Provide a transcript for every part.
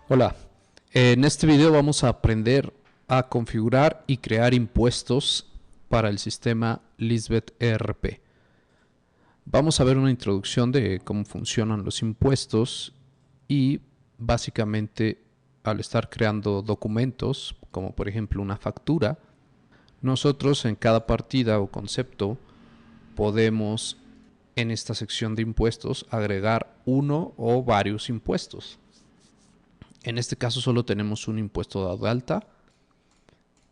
Hola, en este video vamos a aprender a configurar y crear impuestos para el sistema Lisbeth ERP. Vamos a ver una introducción de cómo funcionan los impuestos y básicamente al estar creando documentos, como por ejemplo una factura, nosotros en cada partida o concepto podemos en esta sección de impuestos agregar uno o varios impuestos. En este caso solo tenemos un impuesto dado de alta,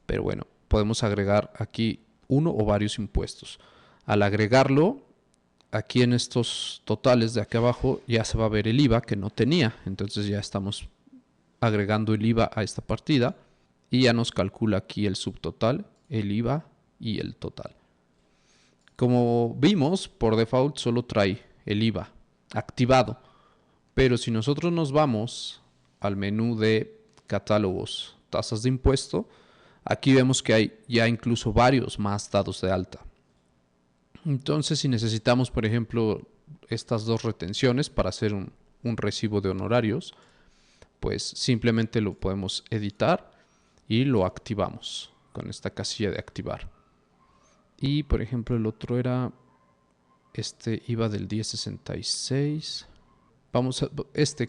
pero bueno, podemos agregar aquí uno o varios impuestos. Al agregarlo, aquí en estos totales de aquí abajo ya se va a ver el IVA que no tenía. Entonces ya estamos agregando el IVA a esta partida y ya nos calcula aquí el subtotal, el IVA y el total. Como vimos, por default solo trae el IVA activado. Pero si nosotros nos vamos al menú de catálogos, tasas de impuesto, aquí vemos que hay ya incluso varios más dados de alta. Entonces, si necesitamos, por ejemplo, estas dos retenciones para hacer un recibo de honorarios, pues simplemente lo podemos editar y lo activamos con esta casilla de activar. Y, por ejemplo, el otro era este IVA del 1066. Vamos a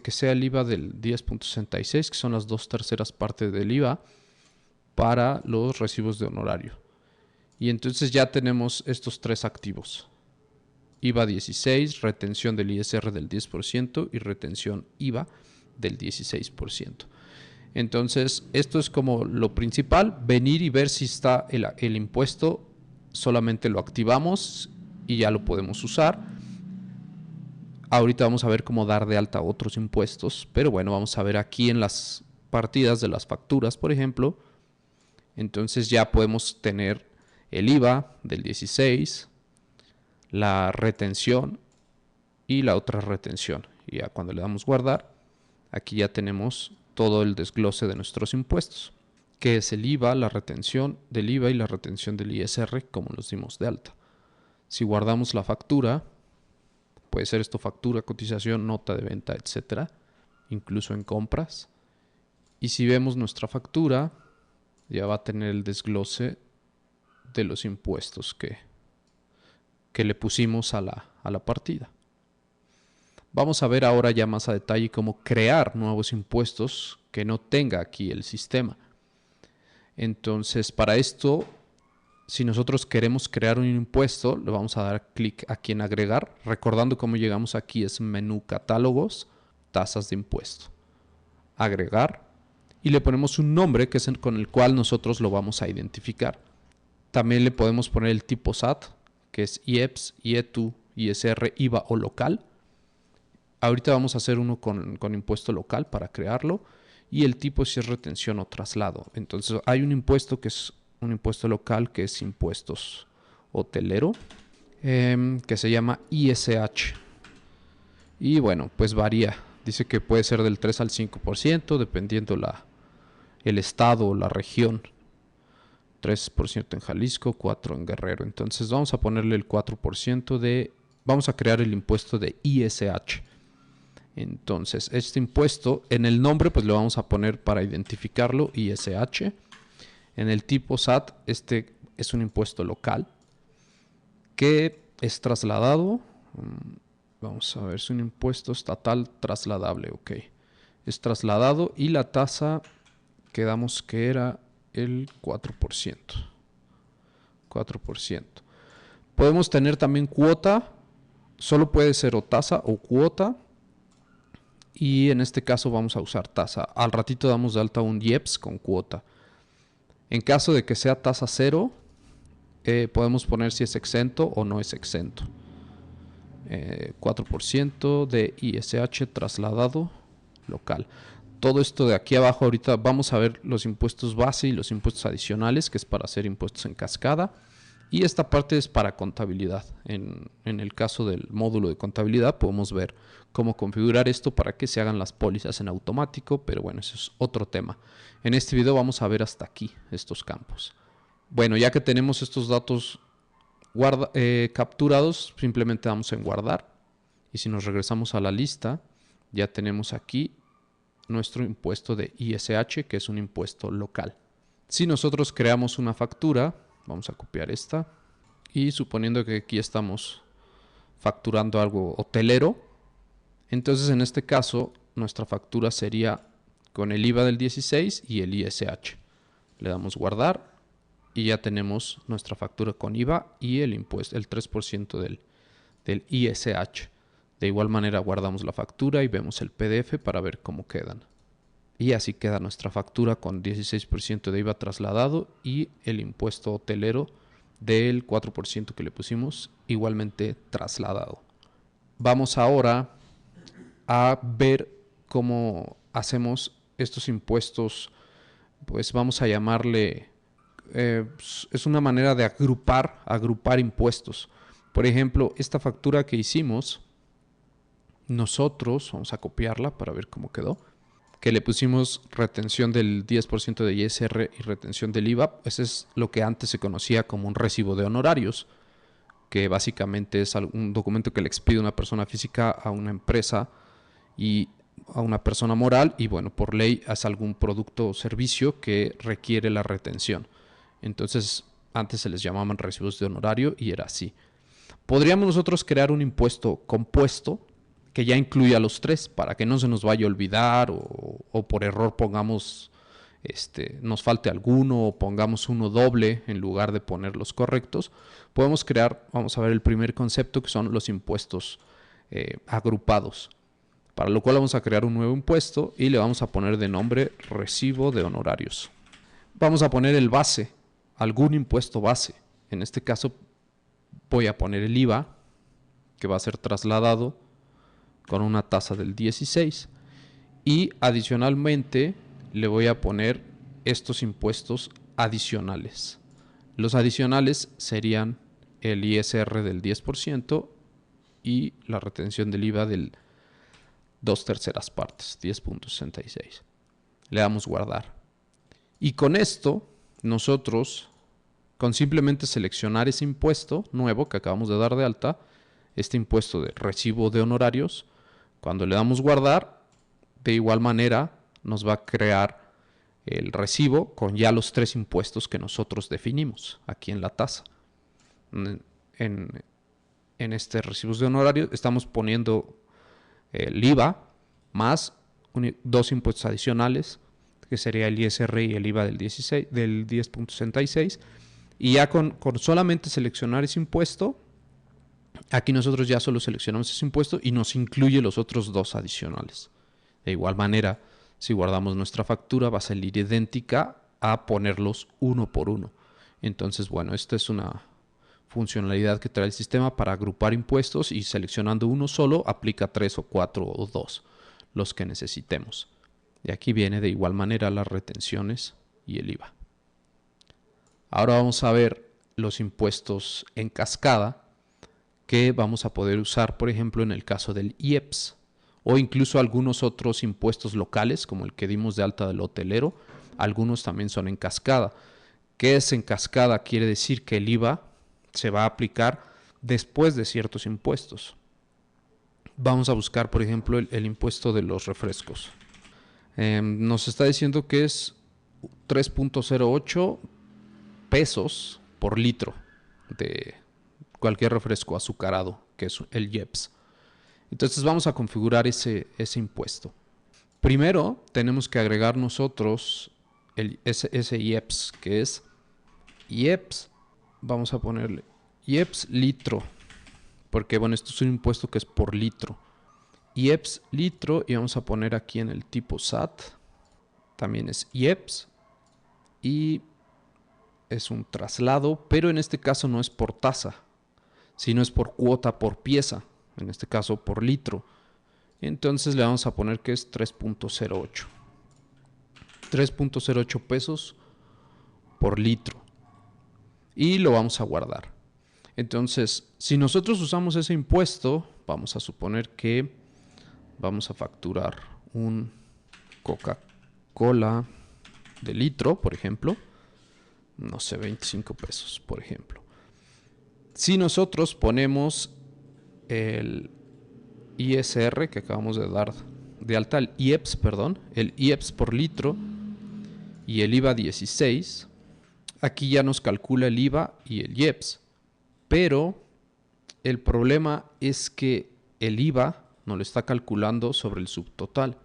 que sea el IVA del 10.66, que son las 2/3 partes del IVA para los recibos de honorario. Y entonces ya tenemos estos tres activos. IVA 16, retención del ISR del 10% y retención IVA del 16%. Entonces, esto es como lo principal, venir y ver si está el impuesto, solamente lo activamos y ya lo podemos usar. Ahorita vamos a ver cómo dar de alta otros impuestos, pero bueno, vamos a ver aquí en las partidas de las facturas, por ejemplo. Entonces ya podemos tener el IVA del 16, la retención y la otra retención. Y ya cuando le damos guardar, aquí ya tenemos todo el desglose de nuestros impuestos, que es el IVA, la retención del IVA y la retención del ISR, como los dimos de alta. Si guardamos la factura, puede ser esto factura, cotización, nota de venta, etcétera, incluso en compras. Y si vemos nuestra factura, ya va a tener el desglose de los impuestos que le pusimos a la partida. Vamos a ver ahora ya más a detalle cómo crear nuevos impuestos que no tenga aquí el sistema. Entonces, para esto, si nosotros queremos crear un impuesto, le vamos a dar clic aquí en agregar. Recordando cómo llegamos aquí es menú catálogos, tasas de impuesto. Agregar y le ponemos un nombre que es con el cual nosotros lo vamos a identificar. También le podemos poner el tipo SAT, que es IEPS, IETU, ISR, IVA o local. Ahorita vamos a hacer uno con impuesto local para crearlo. Y el tipo si es retención o traslado. Entonces hay un impuesto que es un impuesto local que es impuestos hotelero, que se llama ISH. Y bueno, pues varía. Dice que puede ser del 3 al 5%, dependiendo el estado o la región. 3% en Jalisco, 4% en Guerrero. Entonces vamos a ponerle el 4% de... Vamos a crear el impuesto de ISH. Entonces, este impuesto, en el nombre, pues le vamos a poner para identificarlo ISH. En el tipo SAT, este es un impuesto local que es trasladado. Vamos a ver, es un impuesto estatal trasladable, ok. Es trasladado y la tasa quedamos que era el 4%. 4%. Podemos tener también cuota, solo puede ser o tasa o cuota. Y en este caso vamos a usar tasa. Al ratito damos de alta un IEPS con cuota. En caso de que sea tasa cero, podemos poner si es exento o no es exento. 4% de ISH trasladado local. Todo esto de aquí abajo ahorita vamos a ver los impuestos base y los impuestos adicionales, que es para hacer impuestos en cascada. Y esta parte es para contabilidad. En el caso del módulo de contabilidad podemos ver cómo configurar esto para que se hagan las pólizas en automático, pero bueno, eso es otro tema. En este video vamos a ver hasta aquí estos campos. Bueno, ya que tenemos estos datos capturados, simplemente damos en guardar. Y si nos regresamos a la lista, ya tenemos aquí nuestro impuesto de ISH, que es un impuesto local. Si nosotros creamos una factura, vamos a copiar esta, y suponiendo que aquí estamos facturando algo hotelero, entonces en este caso nuestra factura sería con el IVA del 16 y el ISH. Le damos guardar y ya tenemos nuestra factura con IVA y el impuesto, el 3% del ISH. De igual manera guardamos la factura y vemos el PDF para ver cómo quedan. Y así queda nuestra factura con 16% de IVA trasladado y el impuesto hotelero del 4% que le pusimos igualmente trasladado. Vamos ahora a ver cómo hacemos estos impuestos, pues vamos a llamarle, es una manera de agrupar impuestos. Por ejemplo, esta factura que hicimos, nosotros vamos a copiarla para ver cómo quedó, que le pusimos retención del 10% de ISR y retención del IVA. Ese es lo que antes se conocía como un recibo de honorarios, que básicamente es un documento que le expide una persona física a una empresa y a una persona moral, y bueno, por ley es algún producto o servicio que requiere la retención. Entonces antes se les llamaban recibos de honorario y era así. Podríamos nosotros crear un impuesto compuesto que ya incluya los tres para que no se nos vaya a olvidar o por error pongamos nos falte alguno o pongamos uno doble en lugar de poner los correctos. Podemos crear, vamos a ver el primer concepto, que son los impuestos agrupados, para lo cual vamos a crear un nuevo impuesto y le vamos a poner de nombre recibo de honorarios. Vamos a poner el base, algún impuesto base. En este caso voy a poner el IVA, que va a ser trasladado con una tasa del 16, y adicionalmente le voy a poner estos impuestos adicionales. Los adicionales serían el ISR del 10% y la retención del IVA del 2/3 partes, 10.66. Le damos guardar. Y con esto, nosotros, con simplemente seleccionar ese impuesto nuevo que acabamos de dar de alta, este impuesto de recibo de honorarios, cuando le damos guardar, de igual manera nos va a crear el recibo con ya los tres impuestos que nosotros definimos aquí en la tasa. En este recibos de honorario estamos poniendo el IVA más dos impuestos adicionales, que sería el ISR y el IVA del 10.66, y ya con solamente seleccionar ese impuesto, aquí nosotros ya solo seleccionamos ese impuesto y nos incluye los otros dos adicionales. De igual manera, si guardamos nuestra factura, va a salir idéntica a ponerlos uno por uno. Entonces, bueno, esta es una funcionalidad que trae el sistema para agrupar impuestos, y seleccionando uno solo aplica 3 o 4 o 2, los que necesitemos. Y aquí viene de igual manera las retenciones y el IVA. Ahora vamos a ver los impuestos en cascada que vamos a poder usar, por ejemplo, en el caso del IEPS, o incluso algunos otros impuestos locales, como el que dimos de alta del hotelero. Algunos también son en cascada. ¿Qué es en cascada? Quiere decir que el IVA se va a aplicar después de ciertos impuestos. Vamos a buscar, por ejemplo, el impuesto de los refrescos. Nos está diciendo que es 3.08 pesos por litro de cualquier refresco azucarado, que es el IEPS. Entonces vamos a configurar ese impuesto. Primero tenemos que agregar nosotros ese IEPS, que es IEPS. Vamos a ponerle IEPS litro, porque bueno, esto es un impuesto que es por litro. IEPS litro, y vamos a poner aquí en el tipo SAT, también es IEPS, y es un traslado, pero en este caso no es por tasa, sino es por cuota por pieza, en este caso por litro. Entonces le vamos a poner que es 3.08. 3.08 pesos por litro. Y lo vamos a guardar. Entonces, si nosotros usamos ese impuesto, vamos a suponer que vamos a facturar un Coca-Cola de litro, por ejemplo. No sé, 25 pesos, por ejemplo. Si nosotros ponemos el ISR que acabamos de dar de alta el IEPS, perdón, el IEPS por litro y el IVA 16, aquí ya nos calcula el IVA y el IEPS. Pero el problema es que el IVA no lo está calculando sobre el subtotal.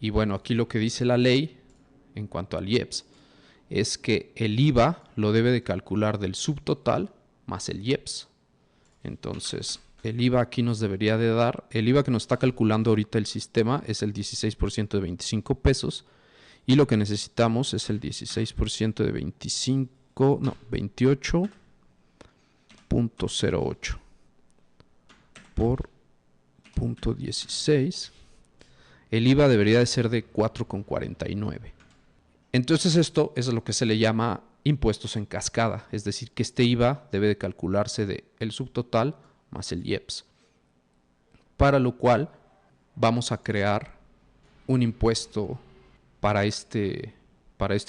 Y bueno, aquí lo que dice la ley en cuanto al IEPS es que el IVA lo debe de calcular del subtotal más el IEPS. Entonces, el IVA aquí nos debería de dar, el IVA que nos está calculando ahorita el sistema es el 16% de 25 pesos y lo que necesitamos es el 16% de 28.08 por 0.16. El IVA debería de ser de 4,49. Entonces esto es lo que se le llama impuestos en cascada, es decir, que este IVA debe de calcularse del subtotal más el IEPS, para lo cual vamos a crear un impuesto para este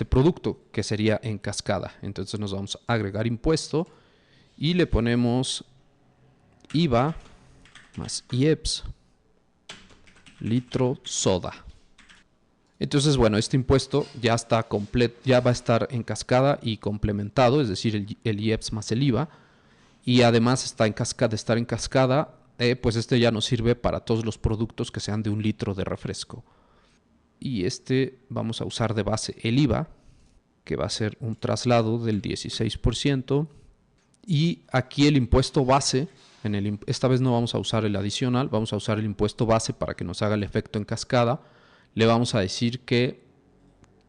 producto que sería en cascada. Entonces nos vamos a agregar impuesto y le ponemos IVA más IEPS litro soda. Entonces, bueno, este impuesto ya está completo, ya va a estar en cascada y complementado, es decir, el IEPS más el IVA. Y además está en cascada, de estar en cascada, pues este ya nos sirve para todos los productos que sean de 1 litro de refresco. Y vamos a usar de base el IVA, que va a ser un traslado del 16%. Y aquí el impuesto base, esta vez no vamos a usar el adicional, vamos a usar el impuesto base para que nos haga el efecto en cascada. Le vamos a decir que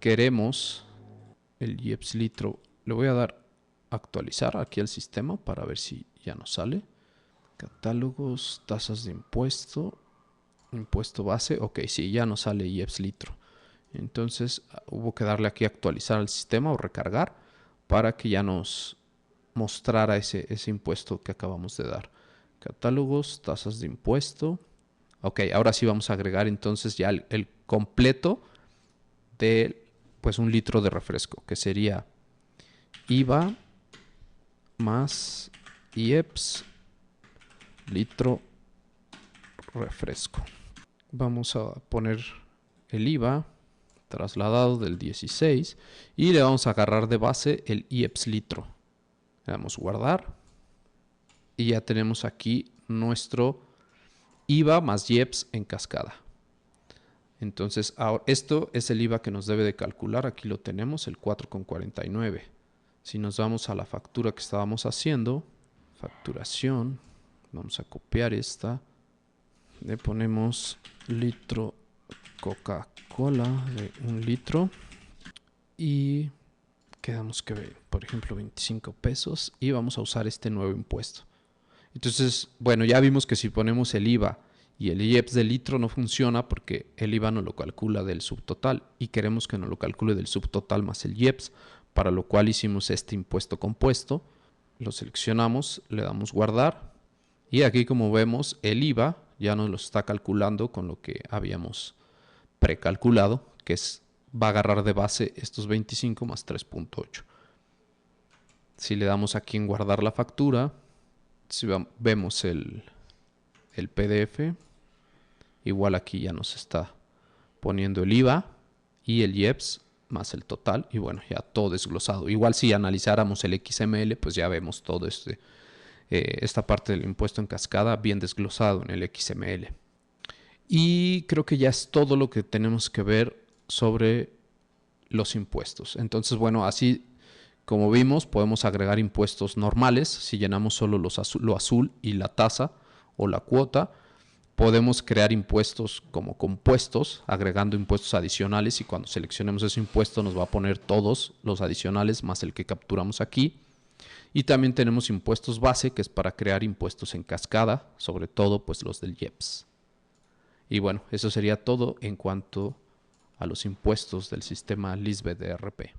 queremos el IEPS litro. Le voy a dar actualizar aquí al sistema para ver si ya nos sale. Catálogos, tasas de impuesto, impuesto base. Ok, sí, ya nos sale IEPS litro. Entonces hubo que darle aquí actualizar al sistema o recargar para que ya nos mostrara ese impuesto que acabamos de dar. Catálogos, tasas de impuesto. Ok, ahora sí vamos a agregar entonces ya el completo de pues 1 litro de refresco, que sería IVA más IEPS litro refresco. Vamos a poner el IVA trasladado del 16 y le vamos a agarrar de base el IEPS litro. Le damos guardar y ya tenemos aquí nuestro IVA más IEPS en cascada. Entonces, ahora, esto es el IVA que nos debe de calcular. Aquí lo tenemos, el 4,49. Si nos vamos a la factura que estábamos haciendo, facturación, vamos a copiar esta. Le ponemos litro Coca-Cola de 1 litro. Y quedamos que, por ejemplo, 25 pesos. Y vamos a usar este nuevo impuesto. Entonces, bueno, ya vimos que si ponemos el IVA y el IEPS del litro no funciona porque el IVA no lo calcula del subtotal y queremos que nos lo calcule del subtotal más el IEPS, para lo cual hicimos este impuesto compuesto. Lo seleccionamos, le damos guardar y aquí, como vemos, el IVA ya nos lo está calculando con lo que habíamos precalculado, que va a agarrar de base estos 25 más 3.8. Si le damos aquí en guardar la factura, si vemos el PDF, igual aquí ya nos está poniendo el IVA y el IEPS más el total y bueno, ya todo desglosado. Igual si analizáramos el XML, pues ya vemos todo esta parte del impuesto en cascada bien desglosado en el XML. Y creo que ya es todo lo que tenemos que ver sobre los impuestos. Entonces, bueno, así como vimos, podemos agregar impuestos normales. Si llenamos solo lo azul y la tasa o la cuota, podemos crear impuestos como compuestos, agregando impuestos adicionales, y cuando seleccionemos ese impuesto nos va a poner todos los adicionales más el que capturamos aquí. Y también tenemos impuestos base, que es para crear impuestos en cascada, sobre todo pues los del IEPS. Y bueno, eso sería todo en cuanto a los impuestos del sistema Lisbeth ERP.